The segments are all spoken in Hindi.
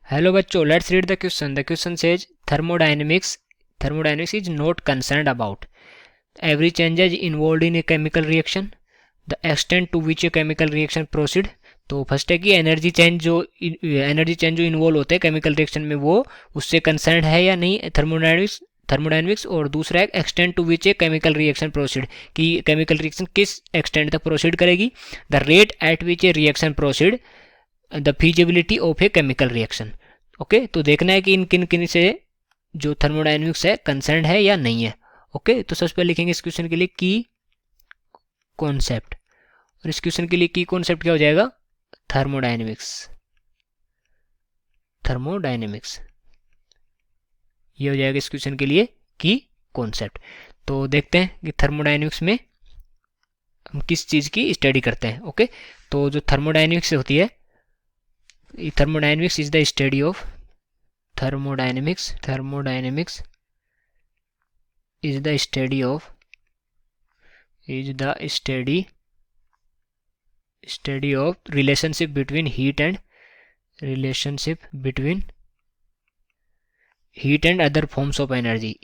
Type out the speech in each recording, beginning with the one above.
Hello बच्चों, let's read the question. The question says thermodynamics is not concerned about every changes involved in a chemical reaction, the extent to which a chemical reaction proceed. तो फर्स्ट है कि एनर्जी चेंज जो इन्वॉल्व होते हैं केमिकल रिएक्शन में वो उससे कंसर्न है या नहीं थर्मोडायनेमिक्स। और दूसरा है extent to which a chemical reaction proceed, कि केमिकल रिएक्शन किस एक्सटेंट तक प्रोसीड करेगी, the rate at which a reaction proceed, the feasibility of a chemical reaction. Okay, तो देखना है कि इन किन किन से जो थर्मोडायनेमिक्स है कंसर्न है या नहीं है। ओके, तो सबसे पहले लिखेंगे इस क्वेश्चन के लिए की कॉन्सेप्ट, और इस क्वेश्चन के लिए की कॉन्सेप्ट क्या हो जाएगा, थर्मोडायनेमिक्स। ये हो जाएगा इस क्वेश्चन के लिए की कॉन्सेप्ट। तो देखते हैं कि थर्मोडायनेमिक्स में हम किस चीज़ की स्टडी करते हैं। ओके, तो जो थर्मोडायनेमिक्स होती है, thermodynamics is the study of thermodynamics is the study of relationship between heat and other forms of energy,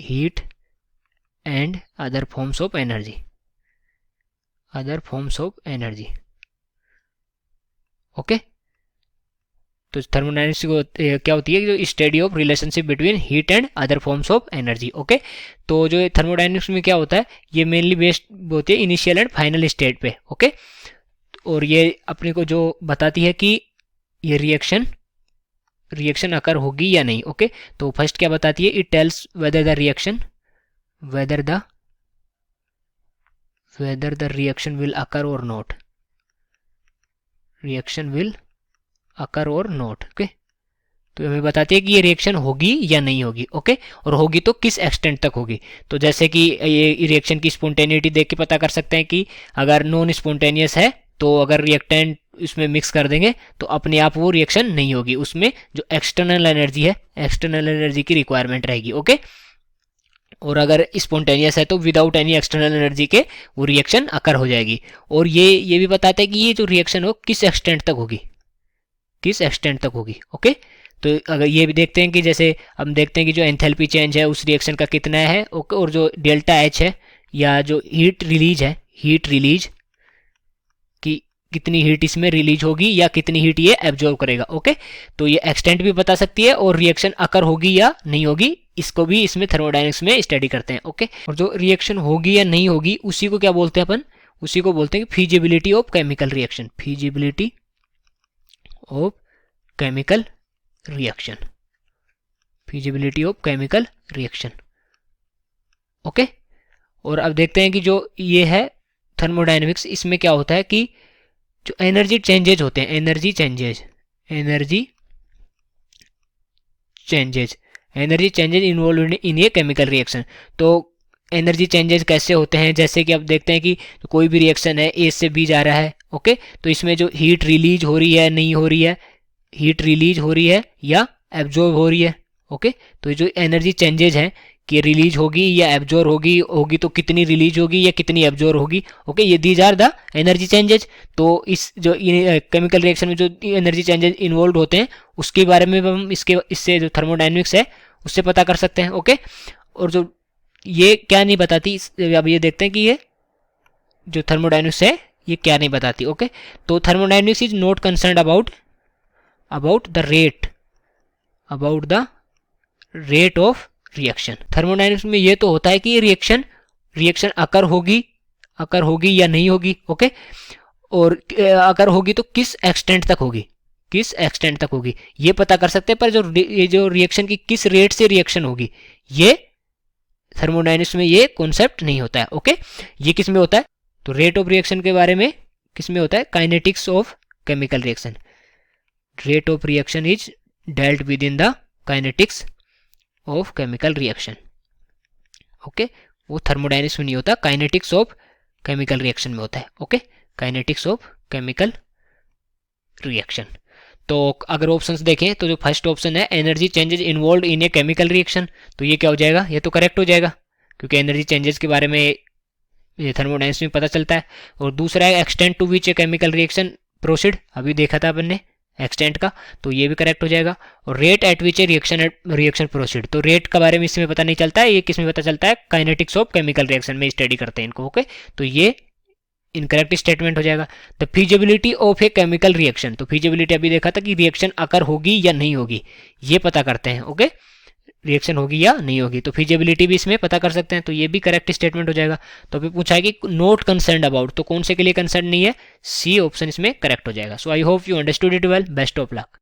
okay. तो थर्मोडायनेमिक्स क्या होती है, जो study of relationship between heat and other forms of energy. Okay, तो जो थर्मोडायनेमिक्स में क्या होता है, ये मेनली बेस्ड होती है इनिशियल एंड फाइनल स्टेट पे। ओके, और ये अपने को जो बताती है कि ये रिएक्शन अकर होगी या नहीं। ओके, तो फर्स्ट क्या बताती है, it tells whether the reaction will occur और नॉट, अकर और नॉट। ओके, तो हमें बताती है कि ये रिएक्शन होगी या नहीं होगी। ओके, और होगी तो किस एक्सटेंट तक होगी। तो जैसे कि ये रिएक्शन की स्पॉन्टेनिटी देख के पता कर सकते हैं कि अगर नॉन स्पॉन्टेनियस है तो अगर रिएक्टेंट इसमें मिक्स कर देंगे तो अपने आप वो रिएक्शन नहीं होगी, उसमें जो एक्सटर्नल एनर्जी की रिक्वायरमेंट रहेगी। ओके, और अगर स्पॉन्टेनियस है तो विदाउट एनी एक्सटर्नल एनर्जी के वो रिएक्शन अकर हो जाएगी। और ये भी बताता है कि ये जो रिएक्शन हो किस एक्सटेंट तक होगी। ओके, तो अगर ये भी देखते हैं कि जैसे हम देखते हैं कि जो एंथैल्पी चेंज है उस रिएक्शन का कितना है। ओके, और जो डेल्टा एच है या जो हीट रिलीज कि कितनी हीट इसमें रिलीज होगी या कितनी हीट ये एब्जॉर्ब करेगा। ओके, तो ये एक्सटेंट भी बता सकती है और रिएक्शन अकर होगी या नहीं होगी, इसको भी इसमें थर्मोडायनेमिक्स में स्टडी करते हैं। ओके, और जो रिएक्शन होगी या नहीं होगी उसी को क्या बोलते हैं अपन, उसी को बोलते हैं feasibility of chemical reaction. Okay, और अब देखते हैं कि जो ये है थर्मोडायनेमिक्स, इसमें क्या होता है कि जो एनर्जी चेंजेज होते हैं, energy changes involve in A chemical reaction. तो एनर्जी चेंजेस कैसे होते हैं, जैसे कि अब देखते हैं कि कोई भी रिएक्शन है, ए से बी जा रहा है। ओके, तो इसमें जो हीट रिलीज हो रही है नहीं हो रही है, हीट रिलीज हो रही है या एब्जॉर्ब हो रही है। ओके, तो जो एनर्जी चेंजेज हैं कि रिलीज होगी या एब्जॉर्ब होगी तो कितनी रिलीज होगी या कितनी एब्जॉर्ब होगी। ओके, ये these are the energy changes. तो इस जो केमिकल रिएक्शन में जो एनर्जी चेंजेज इन्वॉल्व होते हैं उसके बारे में हम इससे जो थर्मोडायनेमिक्स है उससे पता कर सकते हैं। ओके, और जो ये क्या नहीं बताती, अब ये देखते हैं कि ये जो थर्मोडायनेमिक्स है ये क्या नहीं बताती। ओके, तो thermodynamics is not concerned about the rate of reaction. Thermodynamics में ये तो होता है कि रिएक्शन अकर होगी या नहीं होगी। ओके, और अगर होगी तो किस एक्सटेंट तक होगी ये पता कर सकते हैं, पर जो रिएक्शन की किस रेट से रिएक्शन होगी ये थर्मोडायनेमिक्स में ये कॉन्सेप्ट नहीं होता है। ओके, ये किस में होता है, तो रेट ऑफ रिएक्शन के बारे में किस में होता है, kinetics of chemical reaction. Rate of reaction is dealt with in the kinetics of chemical reaction. Okay, वो थर्मोडायनेमिक्स में नहीं होता, काइनेटिक्स ऑफ केमिकल रिएक्शन में होता है। Okay, kinetics of chemical reaction. तो अगर ऑप्शंस देखें तो जो फर्स्ट ऑप्शन है energy changes involve in A chemical reaction, तो ये क्या हो जाएगा, ये तो करेक्ट हो जाएगा क्योंकि एनर्जी चेंजेस के बारे में ये थर्मोडायनेमिक्स में पता चलता है। और दूसरा है extent to which a chemical reaction proceed, अभी देखा था अपन ने एक्सटेंट का, तो ये भी करेक्ट हो जाएगा। और rate at which a reaction proceed, तो रेट का बारे में इसमें पता नहीं चलता है, ये किस में पता चलता है, काइनेटिक्स ऑफ केमिकल रिएक्शन में स्टडी करते हैं इनको, ओके। तो ये इनकरेक्ट स्टेटमेंट हो जाएगा। The feasibility of a chemical reaction, तो फीजिबिलिटी अभी देखा था कि रिएक्शन अकर होगी या नहीं होगी, ये पता करते हैं, ओके। रिएक्शन होगी या नहीं होगी, तो फीजिबिलिटी भी इसमें पता कर सकते हैं, तो ये भी करेक्ट स्टेटमेंट हो जाएगा। तो अभी पूछा है कि नॉट कंसर्न अबाउट, तो कौन से के लिए कंसर्न नहीं है, सी ऑप्शन इसमें करेक्ट हो जाएगा। So I hope you understood it well, best of luck.